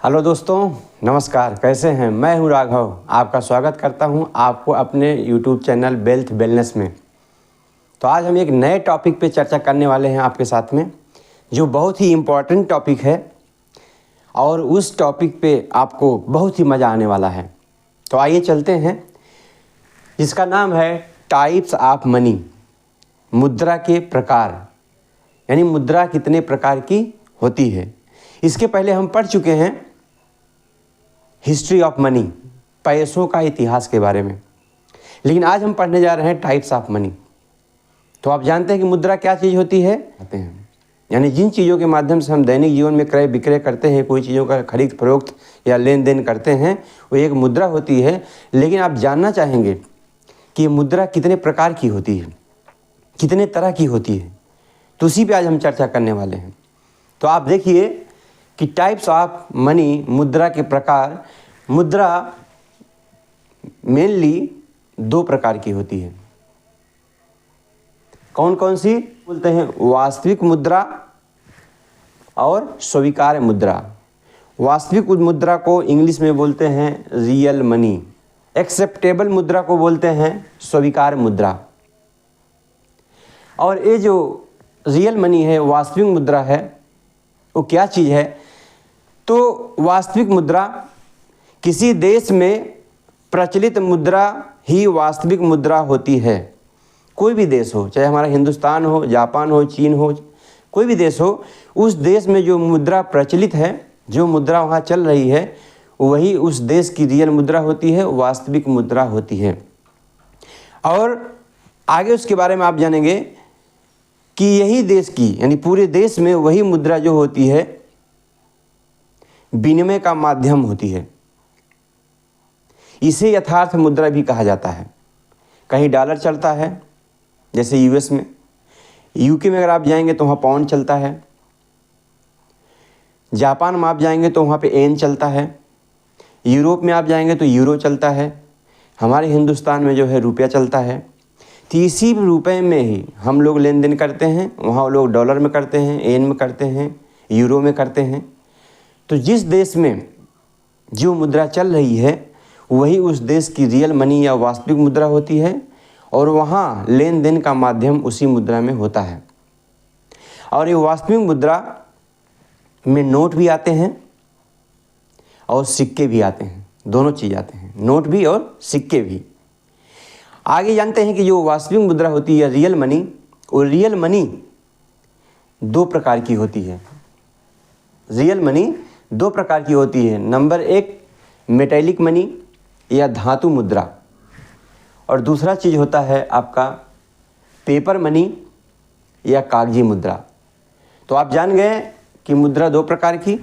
Hello दोस्तों, नमस्कार। कैसे हैं? मैं हूं राघव। आपका स्वागत करता हूं आपको अपने यूट्यूब चैनल वेल्थ वेलनेस में। तो आज हम एक नए टॉपिक पे चर्चा करने वाले हैं आपके साथ में, जो बहुत ही इम्पोर्टेंट टॉपिक है और उस टॉपिक पे आपको बहुत ही मज़ा आने वाला है। तो आइए चलते हैं, जिसका नाम है टाइप्स ऑफ मनी, मुद्रा के प्रकार, यानी मुद्रा कितने प्रकार की होती है। इसके पहले हम पढ़ चुके हैं हिस्ट्री ऑफ मनी, पैसों का इतिहास के बारे में, लेकिन आज हम पढ़ने जा रहे हैं टाइप्स ऑफ मनी। तो आप जानते हैं कि मुद्रा क्या चीज़ होती है? यानी जिन चीज़ों के माध्यम से हम दैनिक जीवन में क्रय विक्रय करते हैं, कोई चीज़ों का खरीद फरोख्त या लेन देन करते हैं, वो एक मुद्रा होती है। लेकिन आप जानना चाहेंगे कि ये मुद्रा कितने प्रकार की होती है, कितने तरह की होती है, तो उसी पे आज हम चर्चा करने वाले हैं। तो आप देखिए कि टाइप्स ऑफ मनी, मुद्रा के प्रकार। मुद्रा मेनली दो प्रकार की होती है। कौन कौन सी? बोलते हैं वास्तविक मुद्रा और स्वीकार्य मुद्रा। वास्तविक मुद्रा को इंग्लिश में बोलते हैं रियल मनी। एक्सेप्टेबल मुद्रा को बोलते हैं स्वीकार्य मुद्रा। और ये जो रियल मनी है, वास्तविक मुद्रा है, वो क्या चीज़ है? तो वास्तविक मुद्रा किसी देश में प्रचलित मुद्रा ही वास्तविक मुद्रा होती है। कोई भी देश हो, चाहे हमारा हिंदुस्तान हो, जापान हो, चीन हो, कोई भी देश हो, उस देश में जो मुद्रा प्रचलित है, जो मुद्रा वहाँ चल रही है, वही उस देश की रियल मुद्रा होती है, वास्तविक मुद्रा होती है। और आगे उसके बारे में आप जानेंगे कि यही देश की, यानी पूरे देश में वही मुद्रा जो होती है, विनिमय का माध्यम होती है। इसे यथार्थ मुद्रा भी कहा जाता है। कहीं डॉलर चलता है, जैसे यूएस में, यूके में अगर आप जाएंगे तो वहाँ पाउंड चलता है, जापान में आप जाएंगे तो वहाँ पे येन चलता है, यूरोप में आप जाएंगे तो यूरो चलता है, हमारे हिंदुस्तान में जो है रुपया चलता है। तो इसी रुपये में ही हम लोग लेन देन करते हैं। वहाँ लोग डॉलर में करते हैं, येन में करते हैं, यूरो में करते हैं। तो जिस देश में जो मुद्रा चल रही है, वही उस देश की रियल मनी या वास्तविक मुद्रा होती है, और वहाँ लेन देन का माध्यम उसी मुद्रा में होता है। और ये वास्तविक मुद्रा में नोट भी आते हैं और सिक्के भी आते हैं, दोनों चीज़ आते हैं, नोट भी और सिक्के भी। आगे जानते हैं कि जो वास्तविक मुद्रा होती है रियल मनी, वो रियल मनी दो प्रकार की होती है। रियल मनी दो प्रकार की होती है। नंबर एक मेटेलिक मनी या धातु मुद्रा, और दूसरा चीज़ होता है आपका पेपर मनी या कागजी मुद्रा। तो आप जान गए कि मुद्रा दो प्रकार की,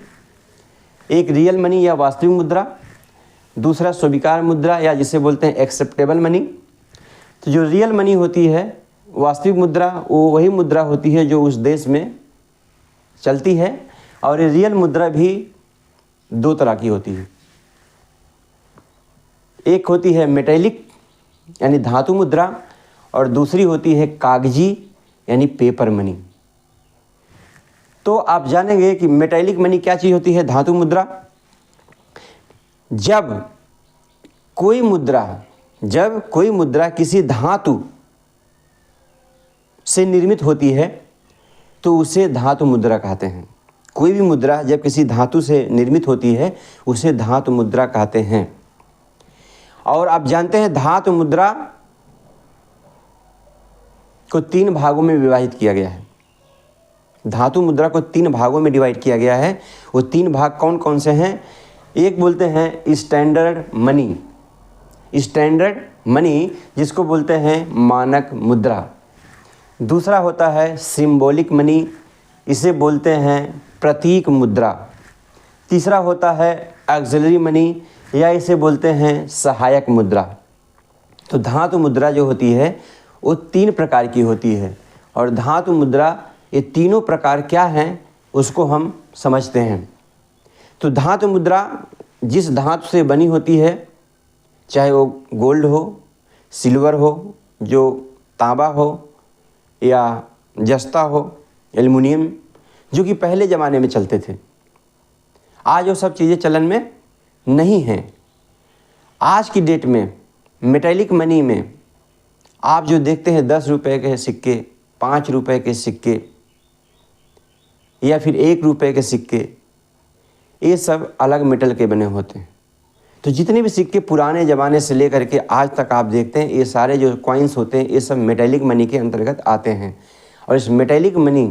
एक रियल मनी या वास्तविक मुद्रा, दूसरा स्वीकार्य मुद्रा या जिसे बोलते हैं एक्सेप्टेबल मनी। तो जो रियल मनी होती है, वास्तविक मुद्रा, वो वही मुद्रा होती है जो उस देश में चलती है। और ये रियल मुद्रा भी दो तरह की होती है। एक होती है मेटेलिक यानी धातु मुद्रा, और दूसरी होती है कागजी यानी पेपर मनी। तो आप जानेंगे कि मेटेलिक मनी क्या चीज़ होती है, धातु मुद्रा। जब कोई मुद्रा किसी धातु से निर्मित होती है तो उसे धातु मुद्रा कहते हैं। कोई भी मुद्रा जब किसी धातु से निर्मित होती है, उसे धातु मुद्रा कहते हैं। और आप जानते हैं धातु मुद्रा को तीन भागों में विभाजित किया गया है। धातु मुद्रा को तीन भागों में डिवाइड किया गया है। वो तीन भाग कौन कौन से हैं? एक बोलते हैं स्टैंडर्ड मनी। स्टैंडर्ड मनी जिसको बोलते हैं मानक मुद्रा। दूसरा होता है सिंबॉलिक मनी, इसे बोलते हैं प्रतीक मुद्रा। तीसरा होता है ऑक्सिलरी मनी या इसे बोलते हैं सहायक मुद्रा। तो धातु मुद्रा जो होती है वो तीन प्रकार की होती है। और धातु मुद्रा, ये तीनों प्रकार क्या हैं उसको हम समझते हैं। तो धातु मुद्रा जिस धातु से बनी होती है, चाहे वो गोल्ड हो, सिल्वर हो, जो तांबा हो, या जस्ता हो, एल्युमिनियम, जो कि पहले ज़माने में चलते थे। आज वो सब चीज़ें चलन में नहीं हैं। आज की डेट में मेटेलिक मनी में आप जो देखते हैं 10 रुपये के सिक्के, 5 रुपये के सिक्के या फिर 1 रुपये के सिक्के, ये सब अलग मेटल के बने होते हैं। तो जितने भी सिक्के पुराने ज़माने से लेकर के आज तक आप देखते हैं, ये सारे जो कॉइन्स होते हैं ये सब मेटेलिक मनी के अंतर्गत आते हैं। और इस मेटेलिक मनी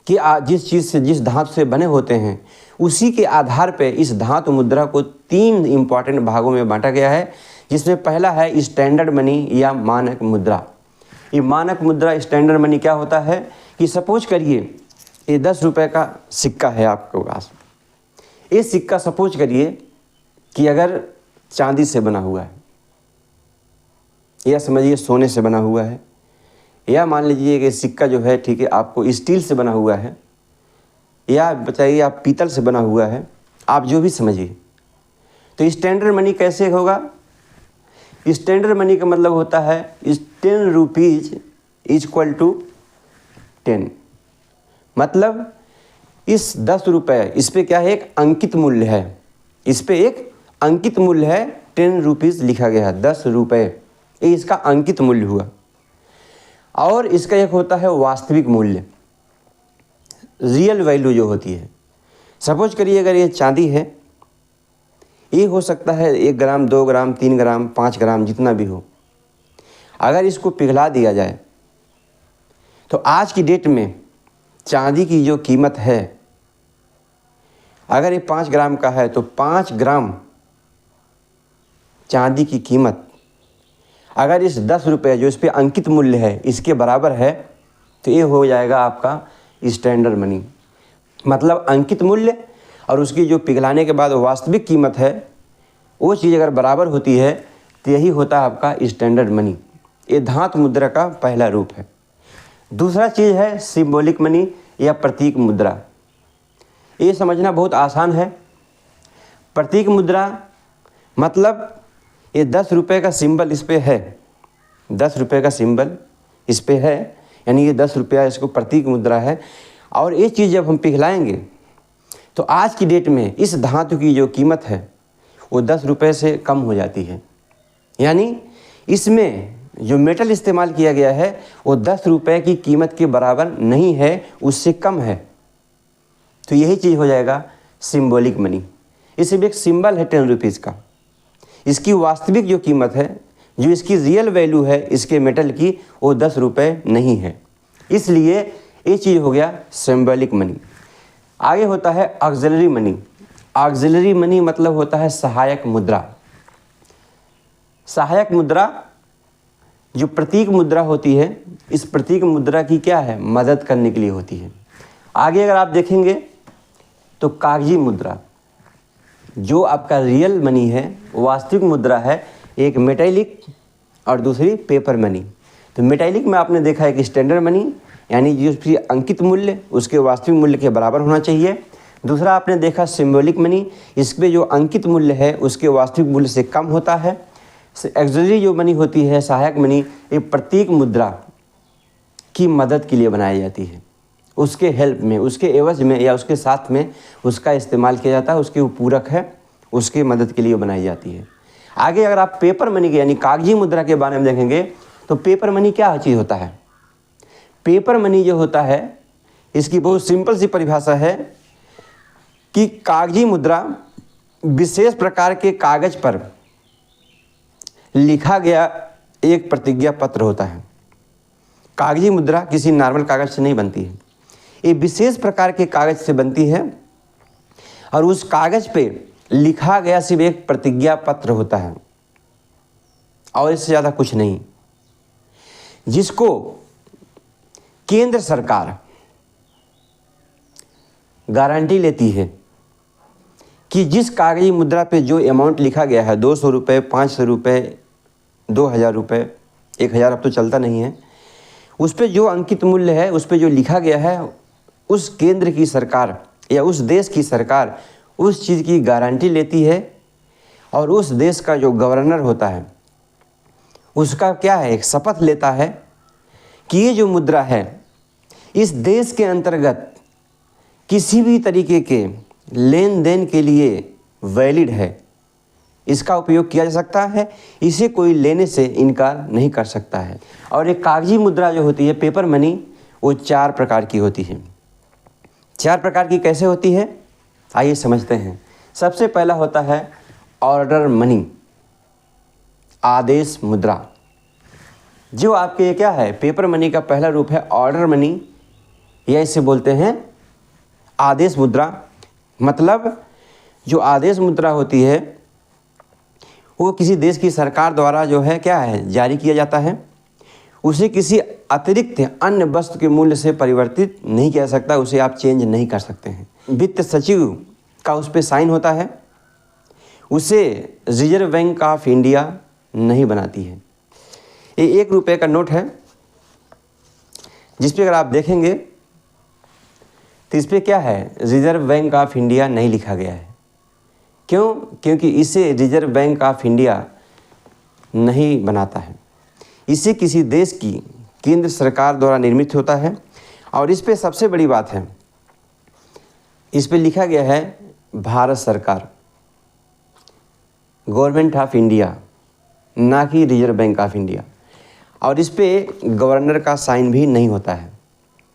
कि जिस चीज़ से, जिस धातु से बने होते हैं, उसी के आधार पे इस धातु मुद्रा को 3 इम्पॉर्टेंट भागों में बांटा गया है, जिसमें पहला है स्टैंडर्ड मनी या मानक मुद्रा। ये मानक मुद्रा स्टैंडर्ड मनी क्या होता है कि सपोज करिए ये 10 रुपये का सिक्का है आपके पास। ये सिक्का सपोज करिए कि अगर चांदी से बना हुआ है या समझिए सोने से बना हुआ है, या मान लीजिए कि सिक्का जो है ठीक है आपको स्टील से बना हुआ है, या बताइए आप पीतल से बना हुआ है, आप जो भी समझिए। तो स्टैंडर्ड मनी कैसे होगा? स्टैंडर्ड मनी का मतलब होता है 10 रुपीज़ इक्वल टू 10, मतलब इस 10 रुपये, इस पे क्या है, एक अंकित मूल्य है, इस पे एक अंकित मूल्य है, 10 रुपीज़ लिखा गया है, 10 रुपये, ये इसका अंकित मूल्य हुआ। और इसका एक होता है वास्तविक मूल्य, रियल वैल्यू जो होती है। सपोज करिए अगर ये चांदी है, ये हो सकता है 1 ग्राम, 2 ग्राम, 3 ग्राम, 5 ग्राम, जितना भी हो। अगर इसको पिघला दिया जाए तो आज की डेट में चांदी की जो कीमत है, अगर ये 5 ग्राम का है तो 5 ग्राम चांदी की कीमत अगर इस 10 रुपये जो इस पे अंकित मूल्य है इसके बराबर है, तो ये हो जाएगा आपका स्टैंडर्ड मनी। मतलब अंकित मूल्य और उसकी जो पिघलाने के बाद वास्तविक कीमत है, वो चीज़ अगर बराबर होती है तो यही होता है आपका स्टैंडर्ड मनी। ये धातु मुद्रा का पहला रूप है। दूसरा चीज़ है सिंबॉलिक मनी या प्रतीक मुद्रा। ये समझना बहुत आसान है। प्रतीक मुद्रा मतलब ये 10 रुपये का सिंबल इस पे है, 10 रुपये का सिंबल इस पे है, यानी ये 10 रुपया इसको प्रतीक मुद्रा है। और ये चीज़ जब हम पिघलाएंगे तो आज की डेट में इस धातु की जो कीमत है वो 10 रुपये से कम हो जाती है। यानी इसमें जो मेटल इस्तेमाल किया गया है वो 10 रुपये की कीमत के बराबर नहीं है, उससे कम है। तो यही चीज़ हो जाएगा सिंबॉलिक मनी। इसे भी एक सिंबल है 10 रुपीज़ का। इसकी वास्तविक जो कीमत है, जो इसकी रियल वैल्यू है इसके मेटल की, वो 10 रुपये नहीं है। इसलिए ये चीज़ हो गया सिंबॉलिक मनी। आगे होता है ऑक्सिलरी मनी। ऑक्सिलरी मनी मतलब होता है सहायक मुद्रा। सहायक मुद्रा जो प्रतीक मुद्रा होती है, इस प्रतीक मुद्रा की क्या है, मदद करने के लिए होती है। आगे अगर आप देखेंगे तो कागजी मुद्रा, जो आपका रियल मनी है, वास्तविक मुद्रा है, एक मेटेलिक और दूसरी पेपर मनी। तो मेटेलिक में आपने देखा है कि स्टैंडर्ड मनी यानी जो उसकी अंकित मूल्य उसके वास्तविक मूल्य के बराबर होना चाहिए। दूसरा आपने देखा सिंबॉलिक मनी, इसमें जो अंकित मूल्य है उसके वास्तविक मूल्य से कम होता है। ऑक्सिलरी जो मनी होती है, सहायक मनी, ये प्रतीक मुद्रा की मदद के लिए बनाई जाती है, उसके हेल्प में, उसके एवज में या उसके साथ में उसका इस्तेमाल किया जाता है, उसके पूरक है, उसके मदद के लिए बनाई जाती है। आगे अगर आप पेपर मनी के यानी कागजी मुद्रा के बारे में देखेंगे तो पेपर मनी क्या चीज़ होता है। पेपर मनी जो होता है इसकी बहुत सिंपल सी परिभाषा है कि कागजी मुद्रा विशेष प्रकार के कागज पर लिखा गया एक प्रतिज्ञा पत्र होता है। कागजी मुद्रा किसी नॉर्मल कागज से नहीं बनती है, ये विशेष प्रकार के कागज से बनती है और उस कागज पे लिखा गया सिर्फ एक प्रतिज्ञा पत्र होता है और इससे ज़्यादा कुछ नहीं, जिसको केंद्र सरकार गारंटी लेती है कि जिस कागजी मुद्रा पे जो अमाउंट लिखा गया है, 200 रुपये, 500 रुपये, 2000 रुपये, 1000 अब तो चलता नहीं है, उस पे जो अंकित मूल्य है, उस पे जो लिखा गया है, उस केंद्र की सरकार या उस देश की सरकार उस चीज़ की गारंटी लेती है और उस देश का जो गवर्नर होता है उसका क्या है, एक शपथ लेता है कि ये जो मुद्रा है इस देश के अंतर्गत किसी भी तरीके के लेन देन के लिए वैलिड है, इसका उपयोग किया जा सकता है, इसे कोई लेने से इनकार नहीं कर सकता है। और एक कागजी मुद्रा जो होती है, पेपर मनी, वो 4 प्रकार की होती है। 4 प्रकार की कैसे होती है, आइए समझते हैं। सबसे पहला होता है ऑर्डर मनी, आदेश मुद्रा। जो आपके ये क्या है, पेपर मनी का पहला रूप है ऑर्डर मनी, या इसे बोलते हैं आदेश मुद्रा। मतलब जो आदेश मुद्रा होती है वो किसी देश की सरकार द्वारा जो है क्या है, जारी किया जाता है। उसे किसी अतिरिक्त अन्य वस्तु के मूल्य से परिवर्तित नहीं किया जा सकता, उसे आप चेंज नहीं कर सकते हैं। वित्त सचिव का उस पर साइन होता है, उसे रिजर्व बैंक ऑफ इंडिया नहीं बनाती है। ये 1 रुपये का नोट है, जिस पे अगर आप देखेंगे तो इस पर क्या है, रिजर्व बैंक ऑफ इंडिया नहीं लिखा गया है। क्यों? क्योंकि इसे रिजर्व बैंक ऑफ इंडिया नहीं बनाता है, इसे किसी देश की केंद्र सरकार द्वारा निर्मित होता है। और इस पे सबसे बड़ी बात है, इस पे लिखा गया है भारत सरकार, गवर्नमेंट ऑफ इंडिया, ना कि रिजर्व बैंक ऑफ इंडिया। और इस पे गवर्नर का साइन भी नहीं होता है,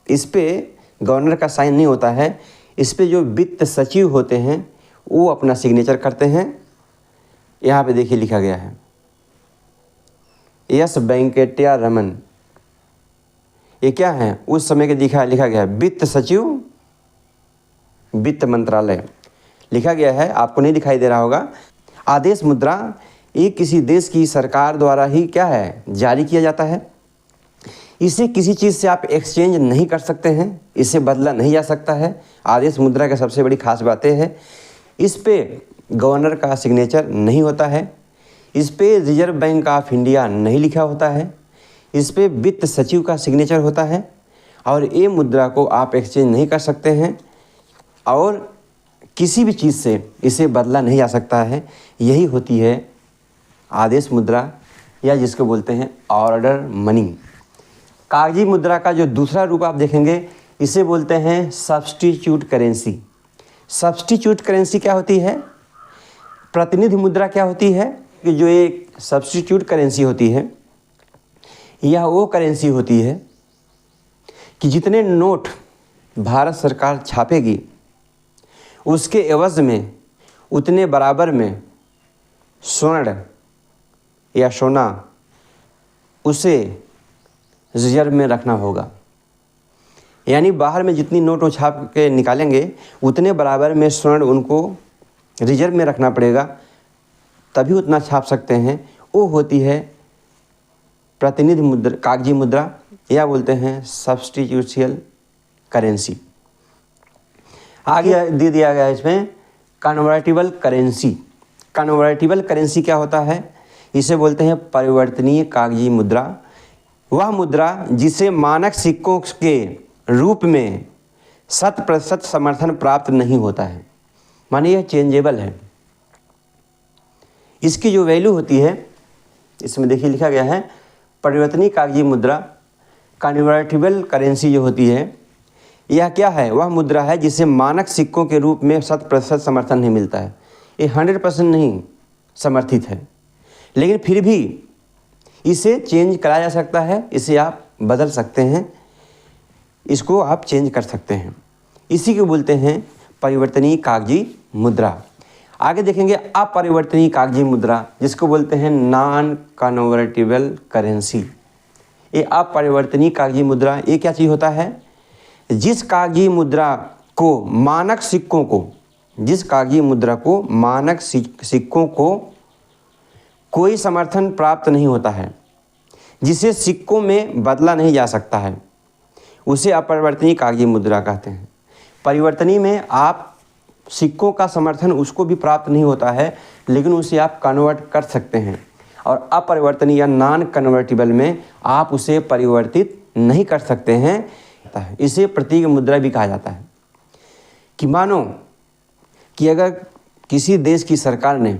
इस पे गवर्नर का साइन नहीं होता है। इस पे जो वित्त सचिव होते हैं वो अपना सिग्नेचर करते हैं। यहाँ पे देखिए लिखा गया है एस वेंकटैया रमन। ये क्या है, उस समय के लिखा गया है वित्त सचिव, वित्त मंत्रालय लिखा गया है, आपको नहीं दिखाई दे रहा होगा। आदेश मुद्रा ये किसी देश की सरकार द्वारा ही क्या है, जारी किया जाता है। इसे किसी चीज़ से आप एक्सचेंज नहीं कर सकते हैं, इसे बदला नहीं जा सकता है। आदेश मुद्रा की सबसे बड़ी खास बातें हैं, इस पे गवर्नर का सिग्नेचर नहीं होता है, इस पे रिजर्व बैंक ऑफ इंडिया नहीं लिखा होता है, इस पे वित्त सचिव का सिग्नेचर होता है। और ये मुद्रा को आप एक्सचेंज नहीं कर सकते हैं और किसी भी चीज़ से इसे बदला नहीं जा सकता है। यही होती है आदेश मुद्रा, या जिसको बोलते हैं ऑर्डर मनी। कागजी मुद्रा का जो दूसरा रूप आप देखेंगे, इसे बोलते हैं सब्स्टिट्यूट करेंसी। सब्स्टिट्यूट करेंसी क्या होती है, प्रतिनिधि मुद्रा क्या होती है, कि जो एक सब्स्टिट्यूट करेंसी होती है, यह वो करेंसी होती है कि जितने नोट भारत सरकार छापेगी उसके एवज में उतने बराबर में स्वर्ण या सोना उसे रिजर्व में रखना होगा। यानी बाहर में जितनी नोट वो छाप के निकालेंगे उतने बराबर में स्वर्ण उनको रिजर्व में रखना पड़ेगा, तभी उतना छाप सकते हैं। वो होती है प्रतिनिधि मुद्रा, कागजी मुद्रा, या बोलते हैं सब्स्टिट्यूशियल करेंसी। आगे दे दिया गया इसमें कन्वर्टिबल करेंसी। कन्वर्टिबल करेंसी क्या होता है, इसे बोलते हैं परिवर्तनीय कागजी मुद्रा। वह मुद्रा जिसे मानक सिक्कों के रूप में 100% समर्थन प्राप्त नहीं होता है, माने यह चेंजेबल है। इसकी जो वैल्यू होती है, इसमें देखिए लिखा गया है परिवर्तनीय कागजी मुद्रा, कन्वर्टिबल करेंसी जो होती है, यह क्या है, वह मुद्रा है जिसे मानक सिक्कों के रूप में 100% समर्थन नहीं मिलता है। ये 100% नहीं समर्थित है, लेकिन फिर भी इसे चेंज कराया जा सकता है, इसे आप बदल सकते हैं, इसको आप चेंज कर सकते हैं। इसी को बोलते हैं परिवर्तनीय कागजी मुद्रा। आगे देखेंगे अपरिवर्तनीय कागजी मुद्रा, जिसको बोलते हैं नॉन कन्वर्टिबल करेंसी। ये अपरिवर्तनीय कागजी मुद्रा, ये क्या चीज़ होता है, जिस कागजी मुद्रा को मानक सिक्कों को, जिस कागजी मुद्रा को मानक सिक्कों को कोई समर्थन प्राप्त नहीं होता है, जिसे सिक्कों में बदला नहीं जा सकता है, उसे अपरिवर्तनीय कागजी मुद्रा कहते हैं। परिवर्तनीय में आप सिक्कों का समर्थन उसको भी प्राप्त नहीं होता है, लेकिन उसे आप कन्वर्ट कर सकते हैं। और अपरिवर्तनीय या नॉन कन्वर्टिबल में आप उसे परिवर्तित नहीं कर सकते हैं। इसे प्रतीक मुद्रा भी कहा जाता है। कि मानो कि अगर किसी देश की सरकार ने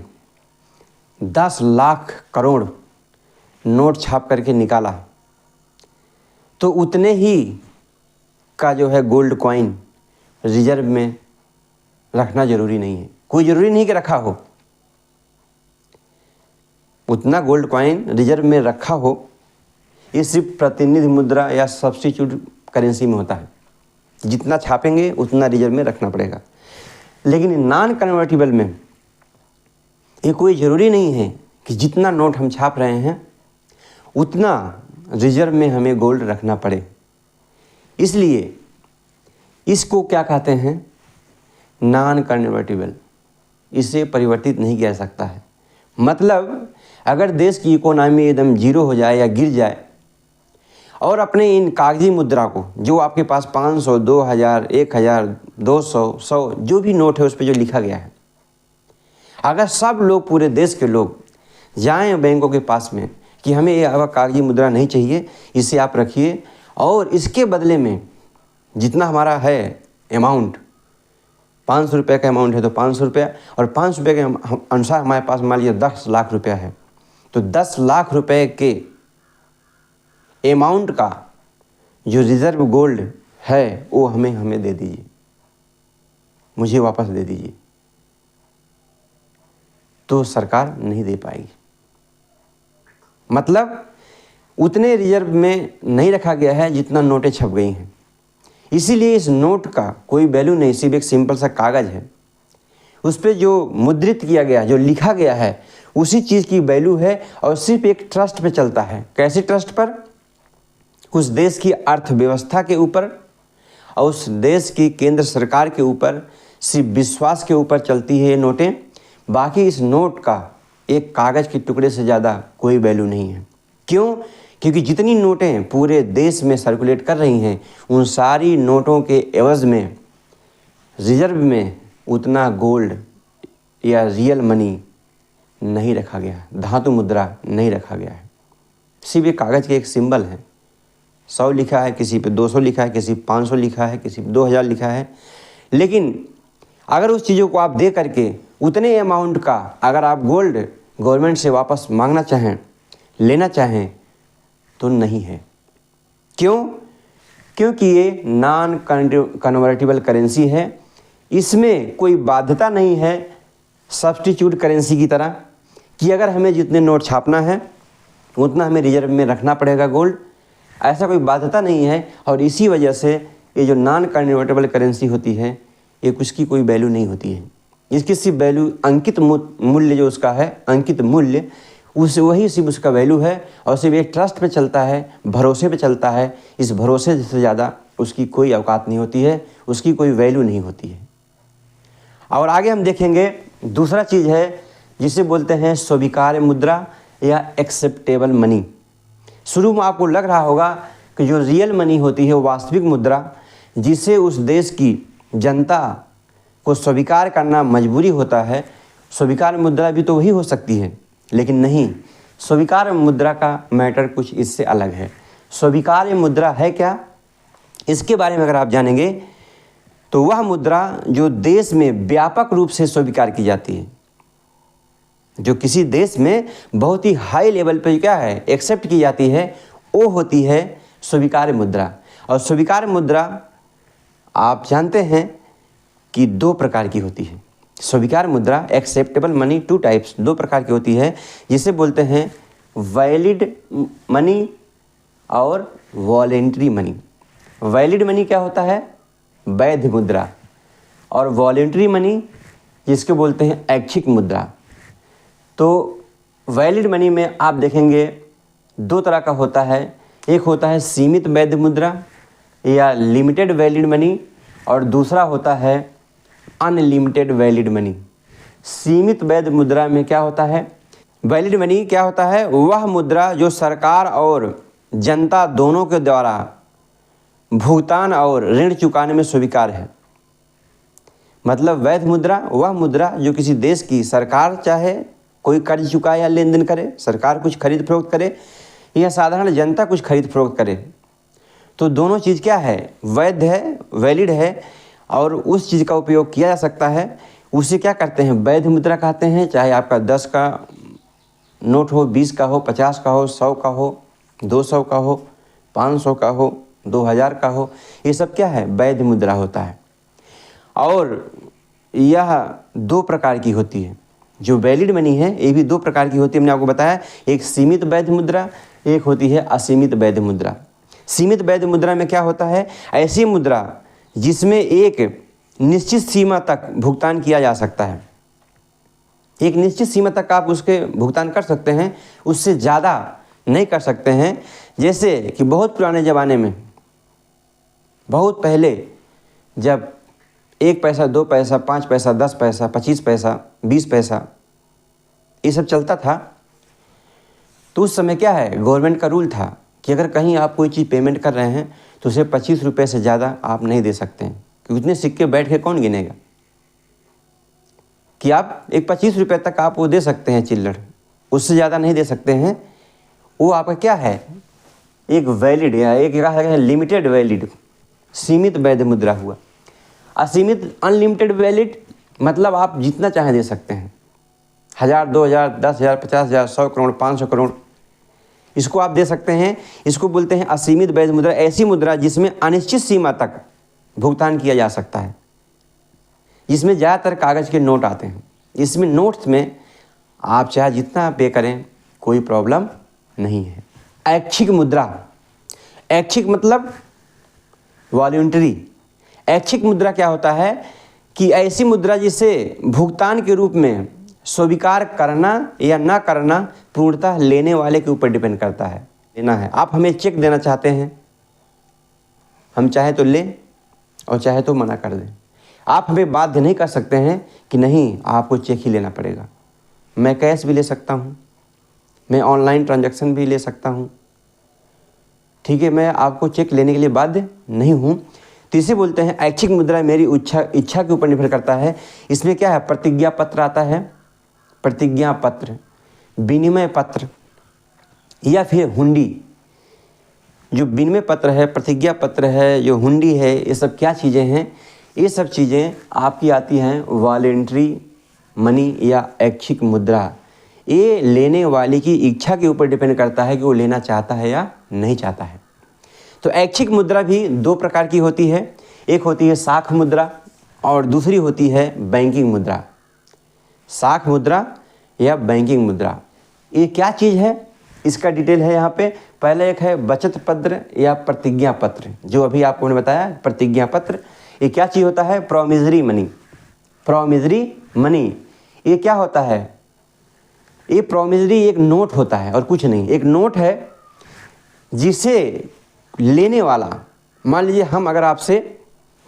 10 लाख करोड़ नोट छाप करके निकाला, तो उतने ही का जो है गोल्ड कॉइन रिजर्व में रखना ज़रूरी नहीं है, कोई ज़रूरी नहीं कि रखा हो। उतना गोल्ड कॉइन रिजर्व में रखा हो, ये सिर्फ प्रतिनिधि मुद्रा या सब्स्टिट्यूट करेंसी में होता है। जितना छापेंगे उतना रिजर्व में रखना पड़ेगा। लेकिन नॉन कन्वर्टिबल में ये कोई ज़रूरी नहीं है कि जितना नोट हम छाप रहे हैं उतना रिजर्व में हमें गोल्ड रखना पड़े। इसलिए इसको क्या कहते हैं, नॉन कन्वर्टिबल। इसे परिवर्तित नहीं किया जा सकता है। मतलब अगर देश की इकोनॉमी एकदम जीरो हो जाए या गिर जाए और अपने इन कागजी मुद्रा को, जो आपके पास 500, 2000, 1000, 200, 100 जो भी नोट है उस पर जो लिखा गया है, अगर सब लोग, पूरे देश के लोग जाएं बैंकों के पास में कि हमें ये अब कागजी मुद्रा नहीं चाहिए, इसे आप रखिए और इसके बदले में जितना हमारा है अमाउंट, 500 रुपये का अमाउंट है तो 500 रुपया, और 500 रुपये के अनुसार हमारे पास मान लीजिए 10 लाख रुपया है, तो 10 लाख रुपए के अमाउंट का जो रिजर्व गोल्ड है वो हमें दे दीजिए, मुझे वापस दे दीजिए। तो सरकार नहीं दे पाएगी। मतलब उतने रिजर्व में नहीं रखा गया है जितना नोटें छप गई हैं। इसीलिए इस नोट का कोई वैल्यू नहीं, सिर्फ एक सिंपल सा कागज़ है। उस पर जो मुद्रित किया गया, जो लिखा गया है, उसी चीज़ की वैल्यू है और सिर्फ एक ट्रस्ट पे चलता है। कैसे ट्रस्ट पर? उस देश की अर्थव्यवस्था के ऊपर और उस देश की केंद्र सरकार के ऊपर, सिर्फ विश्वास के ऊपर चलती है ये नोटें। बाकी इस नोट का एक कागज़ के टुकड़े से ज़्यादा कोई वैल्यू नहीं है। क्यों? क्योंकि जितनी नोटें पूरे देश में सर्कुलेट कर रही हैं, उन सारी नोटों के एवज़ में रिजर्व में उतना गोल्ड या रियल मनी नहीं रखा गया, धातु मुद्रा नहीं रखा गया है। सिर्फ ये कागज़ के एक सिंबल है। 100 लिखा है, किसी पे 200 लिखा है, किसी पे 500 लिखा है, किसी पे 2000 लिखा है। लेकिन अगर उस चीज़ों को आप दे करके उतने अमाउंट का अगर आप गोल्ड गवर्नमेंट से वापस मांगना चाहें, लेना चाहें, तो नहीं है। क्यों? क्योंकि ये नॉन कन्वर्टिबल करेंसी है। इसमें कोई बाध्यता नहीं है सब्स्टिट्यूट करेंसी की तरह कि अगर हमें जितने नोट छापना है उतना हमें रिजर्व में रखना पड़ेगा गोल्ड। ऐसा कोई बाध्यता नहीं है। और इसी वजह से ये जो नॉन कन्वर्टेबल करेंसी होती है, ये उसकी कोई वैल्यू नहीं होती है। इसकी सिर्फ वैल्यू अंकित मूल्य जो उसका है, अंकित मूल्य, उस वही सिर्फ उसका वैल्यू है और सिर्फ एक ट्रस्ट पे चलता है, भरोसे पे चलता है। इस भरोसे से ज़्यादा उसकी कोई औकात नहीं होती है, उसकी कोई वैल्यू नहीं होती है। और आगे हम देखेंगे दूसरा चीज़ है जिसे बोलते हैं स्वीकार्य मुद्रा या एक्सेप्टेबल मनी। शुरू में आपको लग रहा होगा कि जो रियल मनी होती है वो वास्तविक मुद्रा, जिसे उस देश की जनता को स्वीकार करना मजबूरी होता है, स्वीकार्य मुद्रा भी तो वही हो सकती है। लेकिन नहीं, स्वीकार्य मुद्रा का मैटर कुछ इससे अलग है। स्वीकार्य मुद्रा है क्या, इसके बारे में अगर आप जानेंगे तो वह मुद्रा जो देश में व्यापक रूप से स्वीकार की जाती है, जो किसी देश में बहुत ही हाई लेवल पर क्या है एक्सेप्ट की जाती है, वो होती है स्वीकार्य मुद्रा। और स्वीकार्य मुद्रा आप जानते हैं कि 2 प्रकार की होती है। स्वीकार्य मुद्रा एक्सेप्टेबल मनी 2 टाइप्स, 2 प्रकार की होती है, जिसे बोलते हैं वैलिड मनी और वॉलेंट्री मनी। वैलिड मनी क्या होता है? वैध मुद्रा। और वॉलेंट्री मनी जिसको बोलते हैं ऐच्छिक मुद्रा। तो वैलिड मनी में आप देखेंगे 2 तरह का होता है। एक होता है सीमित वैध मुद्रा या लिमिटेड वैलिड मनी, और दूसरा होता है अनलिमिटेड वैलिड मनी। सीमित वैध मुद्रा में क्या होता है? वैलिड मनी क्या होता है? वह मुद्रा जो सरकार और जनता दोनों के द्वारा भुगतान और ऋण चुकाने में स्वीकार है। मतलब वैध मुद्रा वह मुद्रा जो किसी देश की सरकार चाहे कोई कर्ज चुकाए या लेन देन करे, सरकार कुछ खरीद फरोख्त करे या साधारण जनता कुछ खरीद फरोख्त करे, तो दोनों चीज़ क्या है? वैध है, वैलिड है, और उस चीज़ का उपयोग किया जा सकता है। उसे क्या करते हैं? वैध मुद्रा कहते हैं। चाहे आपका 10 का नोट हो, 20 का हो, 50 का हो, 100 का हो, 200 का हो, 500 का हो, 2000 का हो, ये सब क्या है? वैध मुद्रा होता है। और यह दो प्रकार की होती है। जो वैलिड मनी है ये भी दो प्रकार की होती है, हमने आपको बताया। एक सीमित वैध मुद्रा, एक होती है असीमित वैध मुद्रा। सीमित वैध मुद्रा में क्या होता है, ऐसी मुद्रा जिसमें एक निश्चित सीमा तक भुगतान किया जा सकता है। एक निश्चित सीमा तक आप उसके भुगतान कर सकते हैं, उससे ज़्यादा नहीं कर सकते हैं। जैसे कि बहुत पुराने ज़माने में, बहुत पहले, जब 1 पैसा, 2 पैसा, 5 पैसा, 10 पैसा, 25 पैसा, 20 पैसा ये सब चलता था, तो उस समय क्या है, गवर्नमेंट का रूल था कि अगर कहीं आप कोई चीज़ पेमेंट कर रहे हैं तो उसे 25 रुपये से ज़्यादा आप नहीं दे सकते हैं, क्योंकि इतने सिक्के बैठ के कौन गिनेगा। कि आप एक 25 रुपये तक आप वो दे सकते हैं चिल्लड़, उससे ज़्यादा नहीं दे सकते हैं। वो आपका क्या है, एक वैलिड या एक क्या है, लिमिटेड वैलिड, सीमित वैध मुद्रा हुआ। असीमित अनलिमिटेड वैलिड मतलब आप जितना चाहे दे सकते हैं, 1000, 2000, 10,000, 50,000, 100 करोड़, 500 करोड़, इसको आप दे सकते हैं। इसको बोलते हैं असीमित वैध मुद्रा। ऐसी मुद्रा जिसमें अनिश्चित सीमा तक भुगतान किया जा सकता है, जिसमें ज़्यादातर कागज़ के नोट आते हैं। इसमें नोट्स में आप चाहे जितना पे करें कोई प्रॉब्लम नहीं है। ऐच्छिक मुद्रा, ऐच्छिक मतलब वॉलंटरी। ऐच्छिक मुद्रा क्या होता है कि ऐसी मुद्रा जिसे भुगतान के रूप में स्वीकार करना या ना करना पूर्णतः लेने वाले के ऊपर डिपेंड करता है। लेना है, आप हमें चेक देना चाहते हैं, हम चाहे तो लें और चाहे तो मना कर दें। आप हमें बाध्य नहीं कर सकते हैं कि नहीं आपको चेक ही लेना पड़ेगा। मैं कैश भी ले सकता हूँ, मैं ऑनलाइन ट्रांजैक्शन भी ले सकता हूँ, ठीक है, मैं आपको चेक लेने के लिए बाध्य नहीं हूँ। तो इसे बोलते हैं ऐच्छिक मुद्रा। मेरी इच्छा के ऊपर निर्भर करता है। इसमें क्या है, प्रतिज्ञा पत्र आता है, प्रतिज्ञा पत्र, विनिमय पत्र या फिर हुंडी। जो विनिमय पत्र है, प्रतिज्ञा पत्र है, जो हुंडी है, ये सब क्या चीज़ें हैं, ये सब चीज़ें आपकी आती हैं वॉलेंट्री मनी या ऐच्छिक मुद्रा। ये लेने वाले की इच्छा के ऊपर डिपेंड करता है कि वो लेना चाहता है या नहीं चाहता है। तो ऐच्छिक मुद्रा भी दो प्रकार की होती है। एक होती है साख मुद्रा और दूसरी होती है बैंकिंग मुद्रा। साख मुद्रा या बैंकिंग मुद्रा, ये क्या चीज़ है, इसका डिटेल है यहाँ पे। पहले एक है बचत पत्र या प्रतिज्ञा पत्र, जो अभी आपको मैंने बताया प्रतिज्ञा पत्र। ये क्या चीज़ होता है, प्रोमिसरी मनी। प्रोमिसरी मनी ये क्या होता है, ये प्रोमिसरी एक नोट होता है और कुछ नहीं। एक नोट है जिसे लेने वाला, मान लीजिए हम अगर आपसे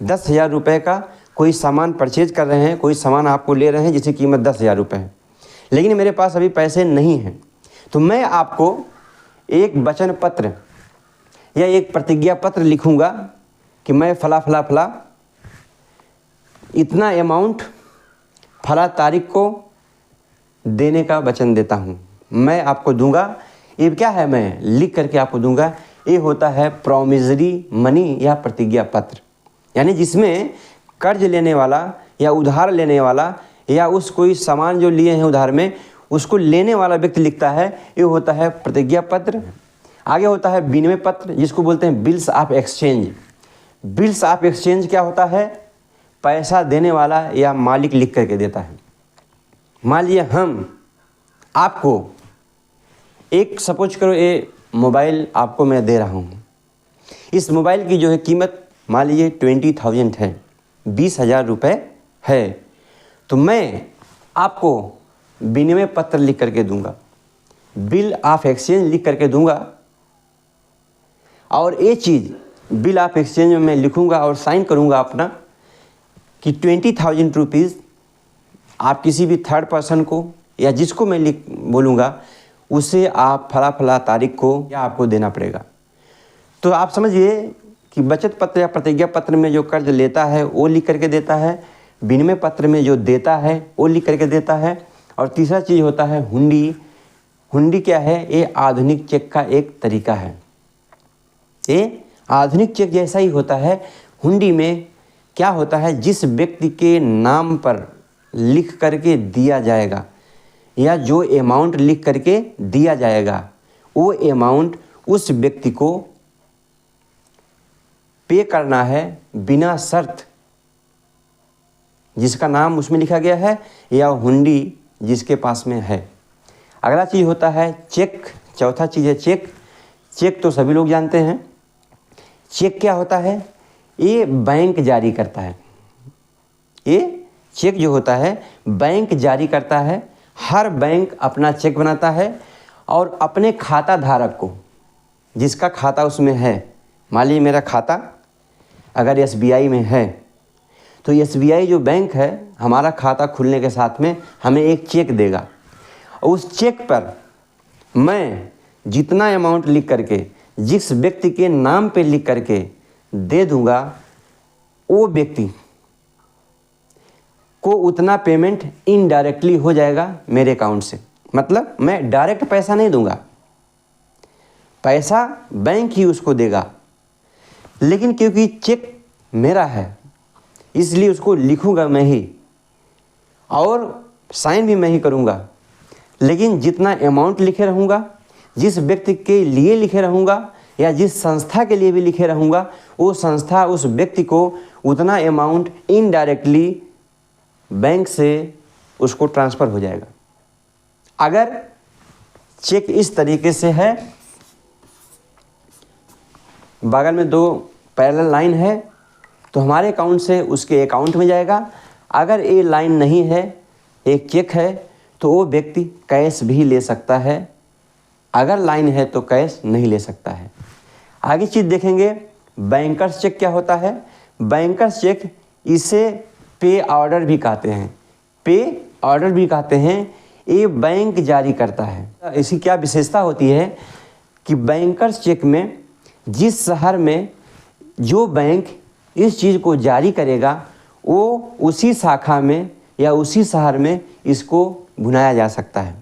10,000 रुपये का कोई सामान परचेज कर रहे हैं, कोई सामान आपको ले रहे हैं जिसकी कीमत 10,000 रुपये है, लेकिन मेरे पास अभी पैसे नहीं हैं, तो मैं आपको एक वचन पत्र या एक प्रतिज्ञा पत्र लिखूंगा कि मैं फला फला फला इतना अमाउंट फला तारीख को देने का वचन देता हूँ, मैं आपको दूंगा। ये क्या है, मैं लिख करके आपको दूंगा। ये होता है प्रोमिसरी मनी या प्रतिज्ञा पत्र, यानी जिसमें कर्ज लेने वाला या उधार लेने वाला या उस कोई सामान जो लिए हैं उधार में, उसको लेने वाला व्यक्ति लिखता है, ये होता है प्रतिज्ञा पत्र। आगे होता है विनिमय पत्र, जिसको बोलते हैं bills of exchange. Bills of exchange क्या होता है, पैसा देने वाला या मालिक लिख करके देता है। मान लीजिए हम आपको एक, सपोज करो ये मोबाइल आपको मैं दे रहा हूँ, इस मोबाइल की जो है कीमत मान लीजिए 20,000 है, 20,000 रुपये है, तो मैं आपको विनिमय पत्र लिख करके दूंगा, बिल ऑफ एक्सचेंज लिख करके दूंगा। और ये चीज़ बिल ऑफ एक्सचेंज में मैं लिखूंगा और साइन करूंगा अपना कि 20,000 रुपीज़ आप किसी भी थर्ड पर्सन को या जिसको मैं लिख बोलूँगा उसे आप फला फला तारीख को या आपको देना पड़ेगा। तो आप समझिए कि बचत पत्र या प्रतिज्ञा पत्र में जो कर्ज लेता है वो लिख करके देता है, विनिमय पत्र में जो देता है वो लिख करके देता है, और तीसरा चीज़ होता है हुंडी। हुंडी क्या है, ये आधुनिक चेक का एक तरीका है। ये आधुनिक चेक जैसा ही होता है। हुंडी में क्या होता है, जिस व्यक्ति के नाम पर लिख करके दिया जाएगा या जो अमाउंट लिख करके दिया जाएगा, वो अमाउंट उस व्यक्ति को पे करना है बिना शर्त जिसका नाम उसमें लिखा गया है या हुंडी जिसके पास में है। अगला चीज़ होता है चेक। चौथा चीज़ है चेक। चेक तो सभी लोग जानते हैं। चेक क्या होता है? ये बैंक जारी करता है। ये चेक जो होता है बैंक जारी करता है। हर बैंक अपना चेक बनाता है और अपने खाता धारक को, जिसका खाता उसमें है, मान लीजिए मेरा खाता अगर SBI में है तो SBI जो बैंक है हमारा खाता खुलने के साथ में हमें एक चेक देगा। उस चेक पर मैं जितना अमाउंट लिख करके जिस व्यक्ति के नाम पे लिख करके दे दूंगा, वो व्यक्ति को उतना पेमेंट इनडायरेक्टली हो जाएगा मेरे अकाउंट से। मतलब मैं डायरेक्ट पैसा नहीं दूंगा, पैसा बैंक ही उसको देगा, लेकिन क्योंकि चेक मेरा है इसलिए उसको लिखूंगा मैं ही और साइन भी मैं ही करूंगा। लेकिन जितना अमाउंट लिखे रहूँगा, जिस व्यक्ति के लिए लिखे रहूँगा या जिस संस्था के लिए भी लिखे रहूँगा, वो संस्था उस व्यक्ति को उतना अमाउंट इनडायरेक्टली बैंक से उसको ट्रांसफ़र हो जाएगा। अगर चेक इस तरीके से है, बगल में 2 पैरेलल लाइन है तो हमारे अकाउंट से उसके अकाउंट में जाएगा। अगर ये लाइन नहीं है, एक चेक है, तो वो व्यक्ति कैश भी ले सकता है। अगर लाइन है तो कैश नहीं ले सकता है। आगे चीज़ देखेंगे बैंकर्स चेक क्या होता है। बैंकर्स चेक इसे पे ऑर्डर भी कहते हैं। पे ऑर्डर भी कहते हैं। ये बैंक जारी करता है। इसकी क्या विशेषता होती है कि बैंकर्स चेक में जिस शहर में जो बैंक इस चीज़ को जारी करेगा वो उसी शाखा में या उसी शहर में इसको भुनाया जा सकता है।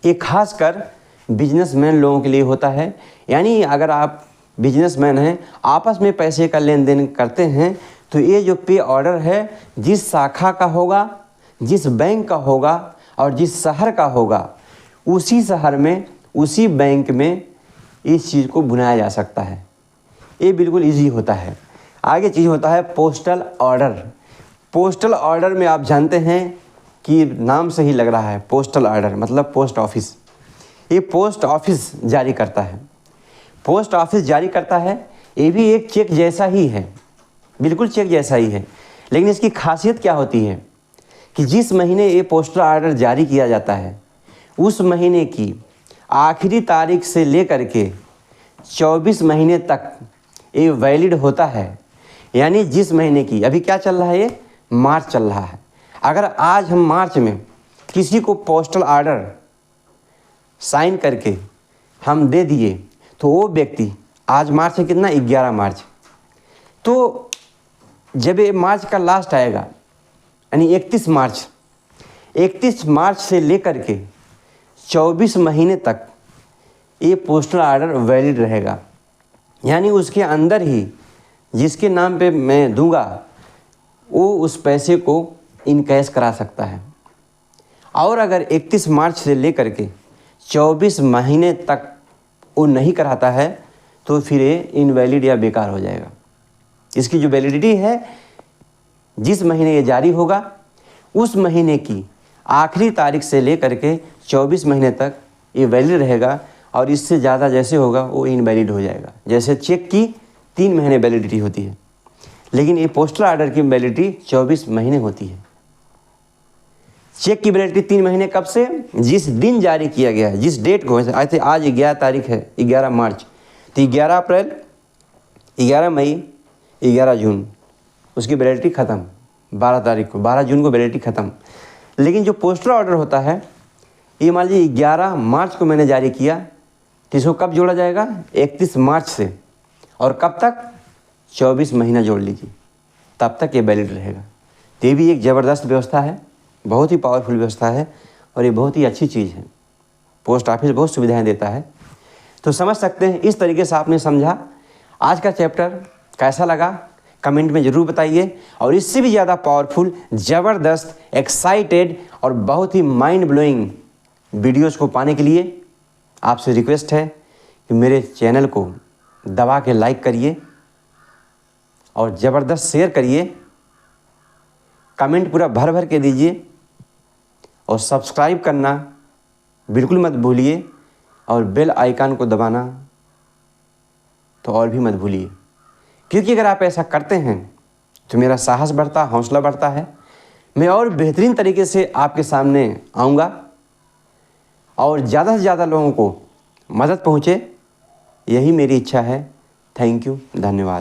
ये खासकर बिजनेसमैन लोगों के लिए होता है। यानी अगर आप बिजनेसमैन हैं, आपस में पैसे का लेन देन करते हैं, तो ये जो पे ऑर्डर है जिस शाखा का होगा, जिस बैंक का होगा और जिस शहर का होगा, उसी शहर में उसी बैंक में इस चीज़ को भुनाया जा सकता है। ये बिल्कुल इजी होता है। आगे चीज़ होता है पोस्टल ऑर्डर। पोस्टल ऑर्डर में आप जानते हैं कि नाम से ही लग रहा है, पोस्टल ऑर्डर मतलब पोस्ट ऑफिस। ये पोस्ट ऑफिस जारी करता है। पोस्ट ऑफिस जारी करता है। ये भी एक चेक जैसा ही है, बिल्कुल चेक जैसा ही है। लेकिन इसकी खासियत क्या होती है कि जिस महीने ये पोस्टल ऑर्डर जारी किया जाता है, उस महीने की आखिरी तारीख से लेकर के 24 महीने तक ये वैलिड होता है। यानी जिस महीने की, अभी क्या चल रहा है, ये मार्च चल रहा है। अगर आज हम मार्च में किसी को पोस्टल ऑर्डर साइन करके हम दे दिए, तो वो व्यक्ति, आज मार्च है कितना, 11 मार्च, तो जब ये मार्च का लास्ट आएगा यानी 31 मार्च से लेकर के 24 महीने तक ये पोस्टल ऑर्डर वैलिड रहेगा। यानी उसके अंदर ही जिसके नाम पे मैं दूंगा वो उस पैसे को इनकैश करा सकता है। और अगर 31 मार्च से लेकर के 24 महीने तक वो नहीं कराता है तो फिर ये इनवैलिड या बेकार हो जाएगा। इसकी जो वैलिडिटी है, जिस महीने ये जारी होगा उस महीने की आखिरी तारीख से लेकर के 24 महीने तक ये वैलिड रहेगा, और इससे ज़्यादा जैसे होगा वो इनवैलिड हो जाएगा। जैसे चेक की 3 महीने वैलिडिटी होती है, लेकिन ये पोस्टल ऑर्डर की वैलिडिटी 24 महीने होती है। चेक की वैलिडिटी 3 महीने कब से, जिस दिन जारी किया गया है, जिस डेट को, आज 11 तारीख है, 11 मार्च, तो 11 अप्रैल, 11 मई, 11 जून उसकी वैलिडिटी ख़त्म। 12 तारीख को, 12 जून को वैलिडिटी ख़त्म। लेकिन जो पोस्टल ऑर्डर होता है, ये मान लीजिए 11 मार्च को मैंने जारी किया, तो इसको कब जोड़ा जाएगा, 31 मार्च से, और कब तक, 24 महीना जोड़ लीजिए, तब तक ये वैलिड रहेगा। तो ये भी एक ज़बरदस्त व्यवस्था है, बहुत ही पावरफुल व्यवस्था है, और ये बहुत ही अच्छी चीज़ है। पोस्ट ऑफिस बहुत सुविधाएं देता है। तो समझ सकते हैं, इस तरीके से आपने समझा। आज का चैप्टर कैसा लगा कमेंट में ज़रूर बताइए, और इससे भी ज़्यादा पावरफुल, ज़बरदस्त, एक्साइटेड और बहुत ही माइंड ब्लोइंग वीडियोज़ को पाने के लिए आपसे रिक्वेस्ट है कि मेरे चैनल को दबा के लाइक करिए और ज़बरदस्त शेयर करिए, कमेंट पूरा भर भर के दीजिए और सब्सक्राइब करना बिल्कुल मत भूलिए और बेल आइकन को दबाना तो और भी मत भूलिए, क्योंकि अगर आप ऐसा करते हैं तो मेरा साहस बढ़ता, हौसला बढ़ता है। मैं और बेहतरीन तरीके से आपके सामने आऊँगा और ज़्यादा से ज़्यादा लोगों को मदद पहुँचे, यही मेरी इच्छा है। थैंक यू, धन्यवाद।